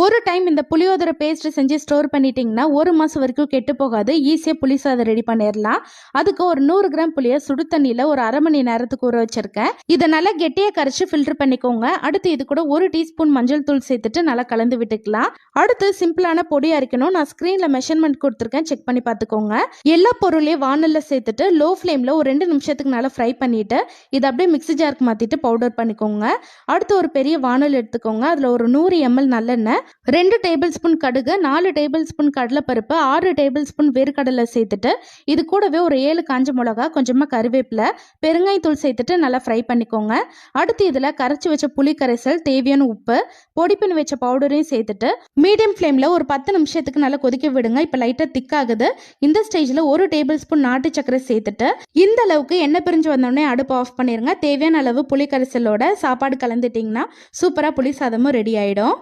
ஒரு டைம் இந்த புளியோதரை பேஸ்ட் செஞ்சு ஸ்டோர் பண்ணிட்டீங்கன்னா 1 மாசம் வரைக்கும் கெட்டு போகாது. ஈஸியாக புளி சாதம் ரெடி பண்ணிடலாம். அதுக்கு ஒரு 100 கிராம் புளியை சுடு தண்ணியில் ஒரு அரை மணி நேரத்துக்கு ஊற வச்சிருக்கேன். இதை நல்லா கெட்டியாக கரைச்சி ஃபில்டர் பண்ணிக்கோங்க. அடுத்து இது கூட 1 டீஸ்பூன் மஞ்சள் தூள் சேர்த்துட்டு நல்லா கலந்து விட்டுக்கலாம். அடுத்து சிம்பிளான பொடி அரைக்கணும். நான் ஸ்க்ரீனில் மெஷர்மெண்ட் கொடுத்துருக்கேன், செக் பண்ணி பார்த்துக்கோங்க. எல்லா பொருளையும் வானலில் சேர்த்துட்டு லோ ஃப்ளேமில் ஒரு 2 நிமிஷத்துக்கு நல்லா ஃப்ரை பண்ணிட்டு இதை அப்படியே மிக்ஸி ஜாருக்கு மாற்றிட்டு பவுடர் பண்ணிக்கோங்க. அடுத்து ஒரு பெரிய வானல் எடுத்துக்கோங்க. அதில் ஒரு 100 ml நல்லெண்ணெய், 2 டேபிள் ஸ்பூன் கடுகு, 4 டேபிள் ஸ்பூன் கடலைப்பருப்பு, 6 டேபிள் ஸ்பூன் வேர்க்கடலை சேர்த்துட்டு இது கூடவே ஒரு 7 காஞ்ச மிளகா, கொஞ்சமாக கருவேப்பிலை, பெருங்காயத்தூள் சேர்த்துட்டு நல்லா ஃப்ரை பண்ணிக்கோங்க. அடுத்து இதில் கரைச்சி வச்ச புளி கரைசல், தேவையான உப்பு, பொடி பண்ணி வச்ச பவுடரையும் சேர்த்துட்டு மீடியம் ஃப்ளேமில் ஒரு 10 நிமிஷத்துக்கு நல்லா கொதிக்க விடுங்க. இப்போ லைட்டாக திக்காகுது. இந்த ஸ்டேஜில் 1 டேபிள் ஸ்பூன் நாட்டு சர்க்கரை சேர்த்துட்டு இந்த அளவுக்கு எண்ணெய் பிரிஞ்சு வந்தோடனே அடுப்பு ஆஃப் பண்ணிடுங்க. தேவையான அளவு புளி கரைசலோட சாப்பாடு கலந்துட்டிங்கன்னா சூப்பராக புளி சாதமும் ரெடி ஆகிடும்.